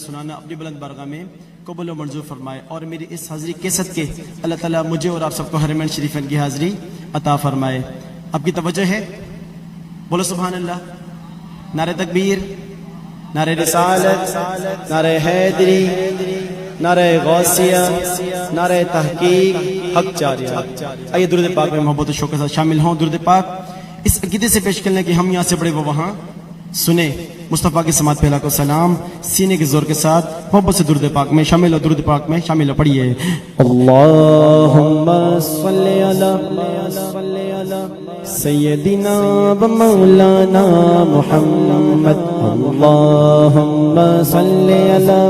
سنانا اپنی بلند بارگاہ میں قبول و منظور فرمائے، اور میری اس حاضری کے صدقے اللہ تعالیٰ مجھے اور آپ سب کو حرمین شریفین کی حاضری عطا فرمائے۔ آپ کی توجہ ہے، بولو سبحان اللہ، نعرہ تکبیر، نعرہ رسالت، نعرہ حیدری، نعرہ غوثیہ، نعرہ تحقیق، حق جاریہ۔ آئیے درود پاک میں محبت و شوق کے ساتھ شامل ہوں۔ درود پاک اس عقیدے سے پیش کرنے کہ ہم یہاں سے بڑے وہ وہاں سنیں۔ مصطفیٰ کی سماعت پھیلا کو سلام، سینے کے زور کے ساتھ محبت سے درود پاک میں شامل ہو، درود پاک میں شامل ہو، پڑھیے۔ اللہم صلی علی سیدنا و مولانا محمد، اللہم صلی علی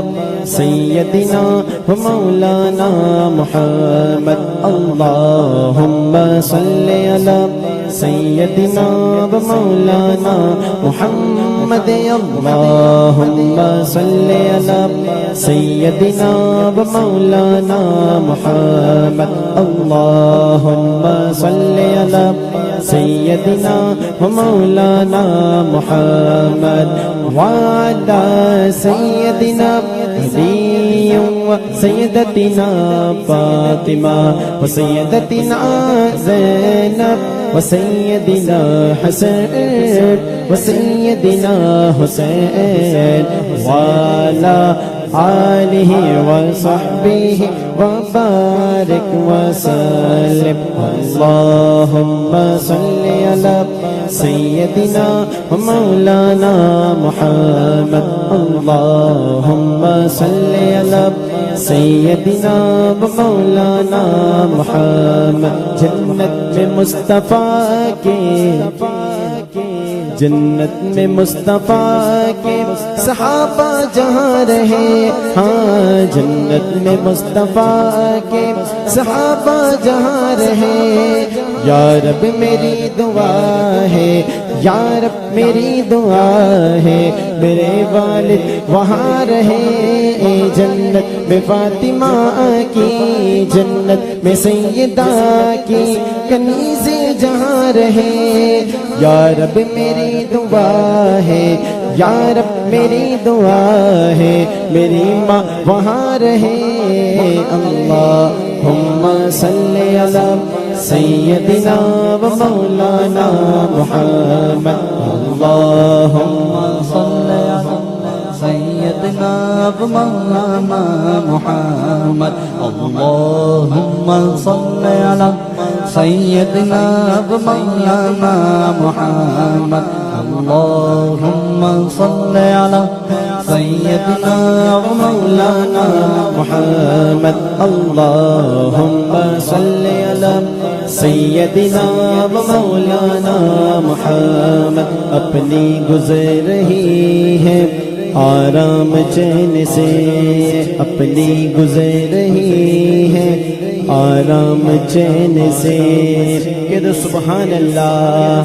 سیدنا و مولانا محمد، اللہم صلی علی سیدنا و مولانا محمد، اللہم صلی علی سیدنا و مولانا محمد، اللہم صلی علی سیدنا و مولانا محمد، وعلی سیدنا علی و سیدتنا فاطمہ و سیدتنا زینب و سیدنا حسن و سیدنا حسین وعلی آلہ و صحبہ وبارک وسلم، اللہم صلی علی سیدنا و مولانا محمد، اللہم صلی علی سیدنا و مولانا محمد۔ جنت میں مصطفیٰ کے، جنت میں مصطفیٰ کے صحابہ جہاں رہے، ہاں جنت میں مصطفیٰ کے صحابہ جہاں رہے، یا رب میری دعا ہے، یا رب میری دعا ہے، میرے والد وہاں رہے، جنت میں فاطمہ کی، جنت میں سیدہ کی کنیز جہاں رہے، یا رب میری دعا ہے، یا رب میری دعا ہے، میری ماں وہاں رہے، اللہم صلی علی سیدنا و مولانا محمد، اللہم صلی علی سیدنا و مولانا محمد، اللہم صلی علی سیدنا و مولانا محمد، اللہم صلی علی سیدنا و مولانا محمد، اللہم صلی علی سیدنا و مولانا محمد۔ اپنی گزر رہی ہے آرام چین سے، اپنی گزر رہی ہے آرام چین سے، کہ سبحان اللہ۔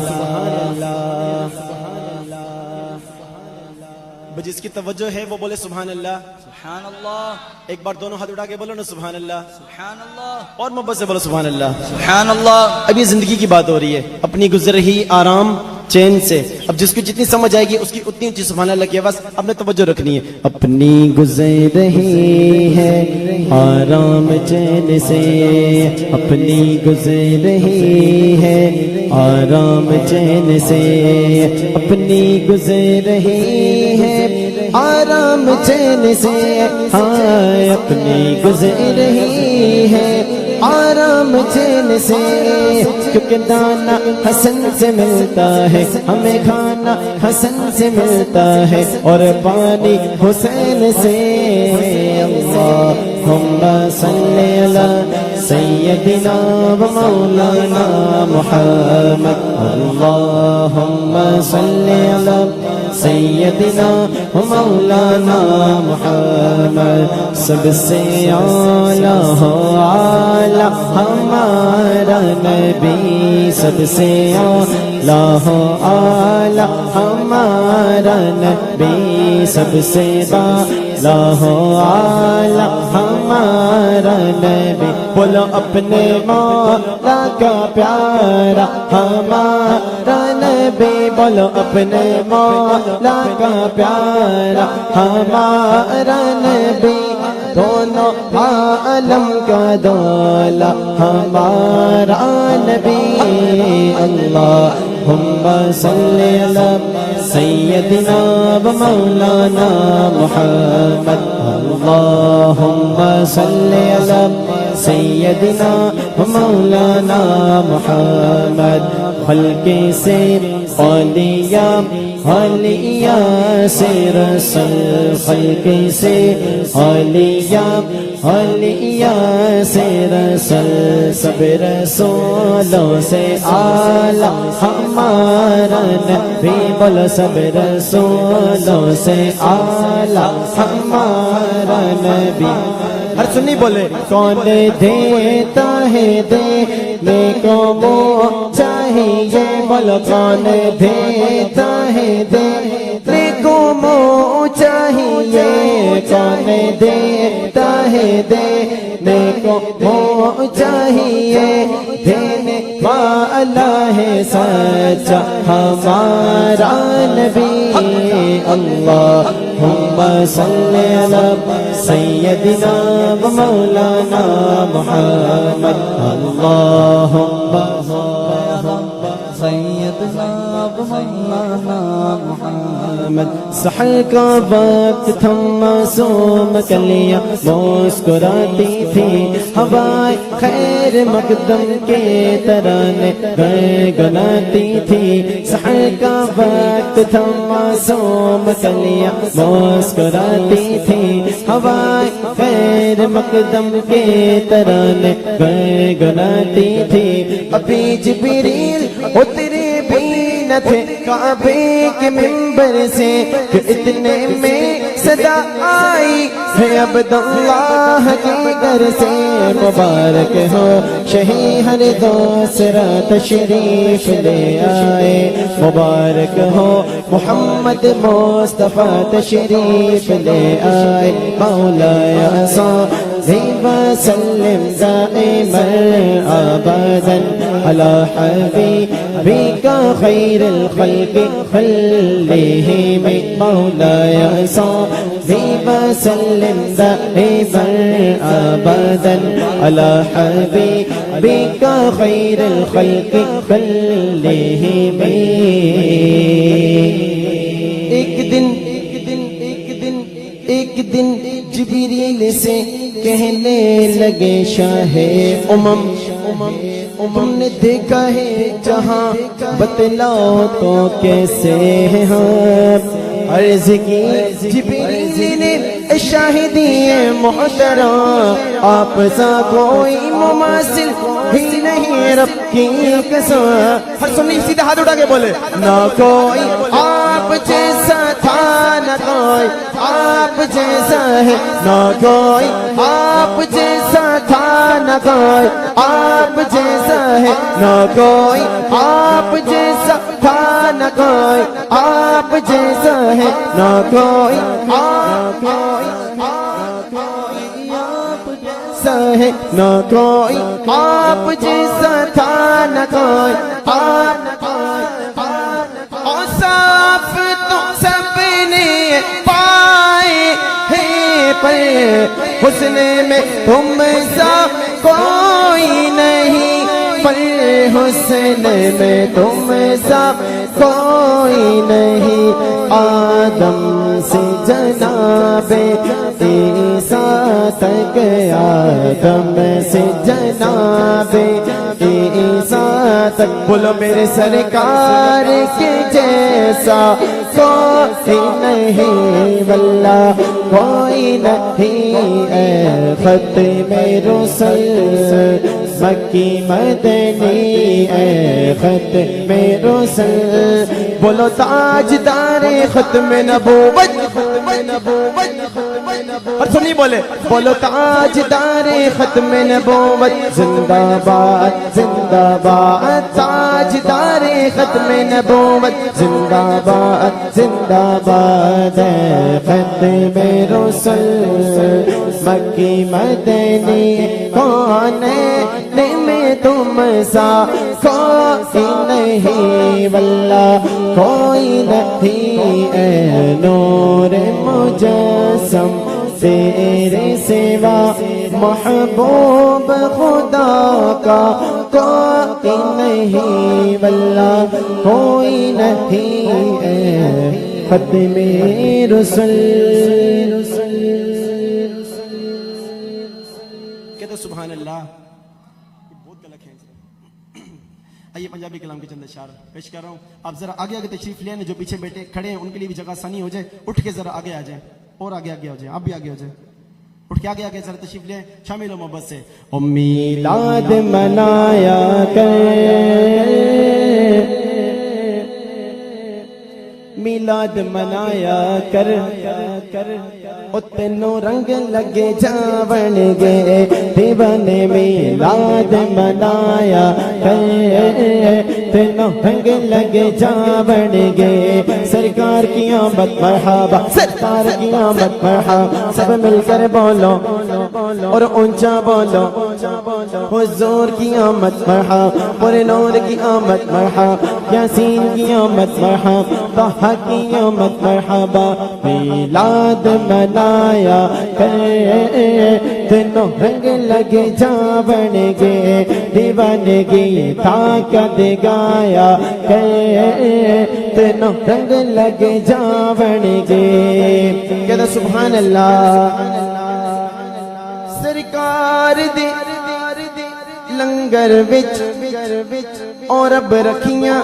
جس کی توجہ ہے وہ بولے سبحان اللہ، سبحان اللہ، ایک بار دونوں ہاتھ اٹھا کے بولو نا سبحان اللہ، سبحان اللہ، اور محبت سے بولو سبحان اللہ۔ سبحان اللہ۔ اب یہ زندگی کی بات ہو رہی ہے، اپنی گزر رہی آرام چین سے، اب جس کو جتنی سمجھ آئے گی اس کی اتنی اونچی سبحان اللہ کی آواز اپنے توجہ رکھنی ہے۔ اپنی گزر رہی ہے آرام چین سے، اپنی گزر رہی ہے آرام چین سے، اپنی گزر رہی ہے آرام چین سے، ہاں اپنی گزر رہی ہے آرام چین سے، کیونکہ دانا حسن سے ملتا ہے، ہمیں کھانا حسن سے ملتا ہے، اور پانی حسین سے، اللہم صلی علی سیدنا و مولانا محمد، اللہم صلی علی سیدنا و مولانا محمد۔ سب سے اعلیٰ ہو اعلیٰ ہمارا نبی، سب سے لاہو آلہ ہمارا نبی سب سے لاہو آلہ ہمارا نبی بولو اپنے مولا کا پیارا ہمارا نبی بولو اپنے مولا کا پیارا ہمارا نبی دونوں عالم کا دولا ہمارا نبی اللہم صلی علی سیدنا و مولانا محمد اللہم صلی علی سیدنا و مولانا محمد خلق سے اولیاء اولیاء سے رسول خلق سے اولیاء اولیاء سے رسول سب رسولوں سے اعلیٰ ہمارا نبی بولو سب رسولوں سے اعلیٰ ہمارا نبی ہر سنی بولے کون دیتا ہے دینے کو وہ چاہیے بولو کون دیتا ہے دینے کو وہ چاہیے کون دیتا ہے دینے کو وہ چاہیے دینے والا ہے سچا ہمارا نبی اللہم صلی علی سیدنا و مولانا محمد اللہم سیدنا و مولانا محمد سحر کا وقت تھا معصوم کلیاں مسکراتی تھی ہوائے خیر مقدم کے ترانے گنگناتی تھی سحر کا وقت تھا معصوم کلیاں مسکراتی تھی ہوائے خیر مقدم کے ترانے گنگناتی تھی ابھی جبریل اترے بھی نہ تھے کعبے کے منبر سے کہ اتنے میں صدا آئی ہے عبداللہ کے گھر سے مبارک ہو شہی ہر دوسرا تشریف لے آئے مبارک ہو محمد مصطفیٰ تشریف لے آئے مولایا صلی وسلم دائما ابدا علی حبیبک خیر الخلق خلیہم مولایا صلی وسلم دائما ابدا علی حبیبک خیر الخلق خلیہم ایک دن جبریل سے کہنے لگے شاہ تم نے دیکھا ہے جہاں بتلاؤ تو کیسے ہم عرض کی جبریل نے شاہدی محترم آپ سا کوئی مماثل ہی نہیں رب کی قسم ہر سنی سیدھا ہاتھ اٹھا کے بولے نہ کوئی آپ جیسا تھا نہ کوئی آپ جیسا ہے نہ کوئی آپ جیسا تھا نہ کوئی آپ جیسا ہے نہ کوئی آپ جیسا تھا نہ کوئی آپ جیسا ہے نہ کوئی آپ جیسا ہے نہ کوئی آپ جیسا تھا نہ کوئی آپ صاف تو سب نے پائے ہیں پر حسن میں تم سا کوئی نہیں پر حسن میں تم سا کوئی نہیں آدم سے جناب عیسیٰ تک آدم سے جناب عیسیٰ تک بولو میرے سرکار کے جیسا کوئی نہیں واللہ کوئی نہیں اے ختم رسل مکی مدنی اے ختم رسل بولو تاجدار ختم نبوت اور سنی بولے بولو تاجدار ختم نبوت زندہ باد تاجدار ختم نبوت زندہ باد زندہ باد ہے ختم رسل مکی مدنی کون میں تم سا کوئی نہیں واللہ کوئی نہیں اے نور مجسم تیرے سوا محبوب خدا کا کوئی نہیں واللہ کوئی نہیں اے ختم رسل کہتے سبحان اللہ. بہت غلط ہے. آئیے پنجابی کلام کے چند اشعار پیش کر رہا ہوں. آپ ذرا آگے آگے تشریف لیں. جو پیچھے بیٹھے کھڑے ہیں ان کے لیے بھی جگہ آسانی ہو جائے. اٹھ کے ذرا آگے آ جائیں اور آگے آگے ہو جائیں. آپ بھی آگے ہو جائیں. اٹھ کے آگے آگے ذرا تشریف لیں. شامل ہو محبت سے. میلاد منایا کر میلاد منایا کر او تینوں رنگ لگے جاون گے دیوانے میلاد منایا کر تینوں رنگ لگے جاون گے سرکار کی آمد مرحبا سرکار کی آمد مرحبا سب مل کر بولو اور اونچا بولو حضور کی آمد مرحبا پر نور کی آمد مرحبا یاسین کی آمد مرحبا طه کی آمد مرحبا میلاد منایا کر تینوں رنگ لگے جاون گے دیوانگی طاقت گایا کر تینوں رنگ لگے جاون گے. کہتا سبحان اللہ. سرکار دے لنگر وچ اور رب رکھیاں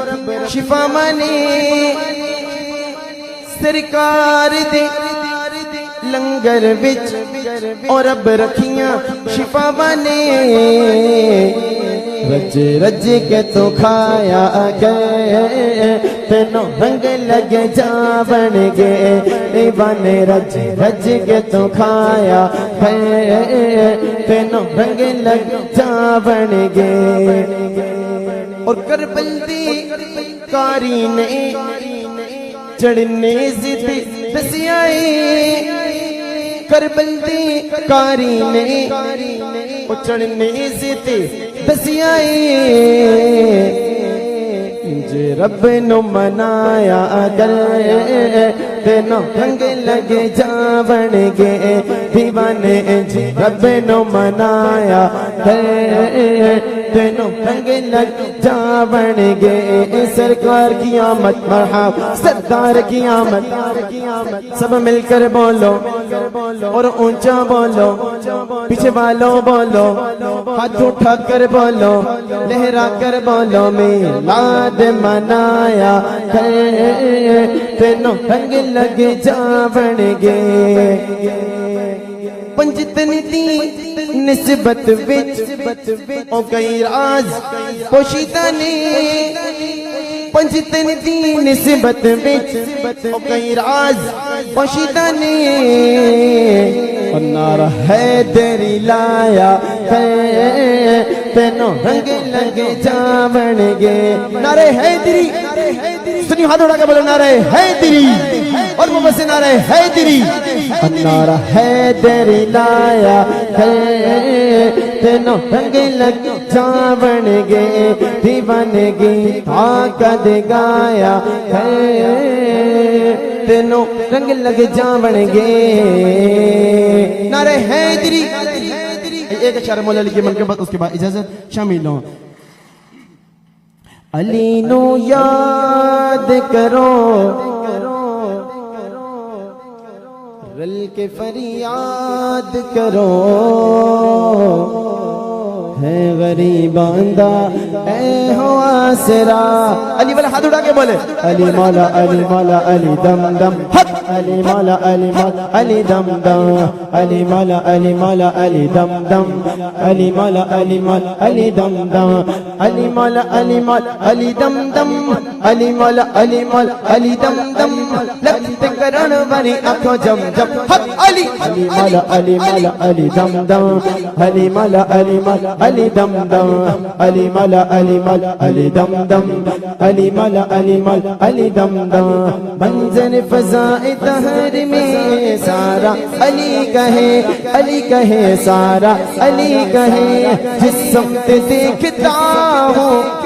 شفا مانے سرکار دے لنگر وچ اور رب رکھیاں شفا مانے رج رج کے تو کھایا گئے تینوں رنگ لگ جاون گے دیوانے رج رج کے تو کھایا گئے تینوں رنگ لگ جاون گے. اور کربل دی کاری نے چڑھنے ضد دسیائی کربل دی کاری نے چڑھنے ضد دسیائی جے رب نو منایا کر تینوں رنگ لگے جاون گے دیوانے جے رب نو منایا کر تینوں رنگ لگ جاون گے سرکار کی آمد مرحبا سرکار کی آمد سب مل کر بولو اور اونچا بولو پیچھے والوں بولو ہاتھ اٹھا کر بولو لہرا کر بولو میلاد منایا کر تینوں رنگ لگ جاون گے. پنجتن دی نسبت وچ او کئی راز پوشیدہ نے پنجتن دی نسبت وچ او کئی راز پوشیدہ نے نعرہ حیدری لایا تینوں رنگ لگ جاون گے. نعرہ حیدری سنیو ہاتھ اٹھا کے بولو نعرہ حیدری اور محبت سے نعرہ حیدری. نعرہ حیدری لایا تینوں رنگ لگ جاون گے دیوانگی طاقت گایا تینوں رنگ لگ جاون گے. نعرہ حیدری. ایک اشارہ مولا علی کے من کے بعد اس کے بعد اجازت شامل ہوں. علی نو یاد کرو رل کے فریاد کرو ہے غریب بندہ اے ہو آسرا. علی والا ہاتھ اٹھا کے بولے علی مولا علی مولا علی دم دم علی مولا علی مولا علی دم دم علی مولا علی مولا علی دم دم علی مولا علی مولا علی دم دم علی مولا علی مولا علی دم دم علی مولا علی مولا علی دم دم لگت کرن والی آنکھوں جم جم علی علی مولا علی مولا علی دم دم علی مولا علی مولا علی دم دم علی ملا علی مل علی دم دم علی ملا علی مل علی دم دم منظر فضائے دہر میں سارا علی کہے سارا علی کہے جس سمت دیکھتا ہوں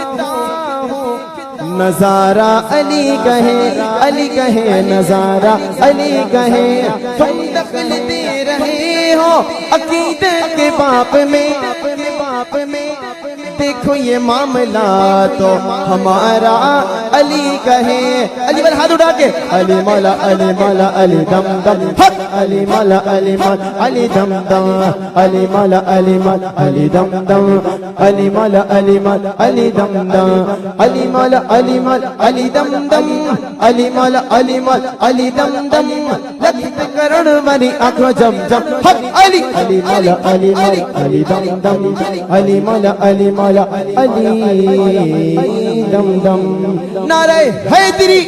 نظارہ علی کہے نظارہ علی کہے تم دخل دے رہے ہو عقیدے کے باپ میں دیکھو یہ معاملہ تو ہمارا علی کہے علی بل ہاتھ اٹھا کے علی مولا علی مولا علی دم دم علی مولا علی مولا علی دم دم علی مولا علی مولا علی دم دم علی مولا علی مولا علی دم دم علی مولا علی مولا علی دم دم علی مولا علی مولا علی دم دم لکھ کرن مری آنکھوں جم جم حق علی علی مولا علی مولا علی دم دم علی مولا علی مولا علی دم دم نعرہ حیدری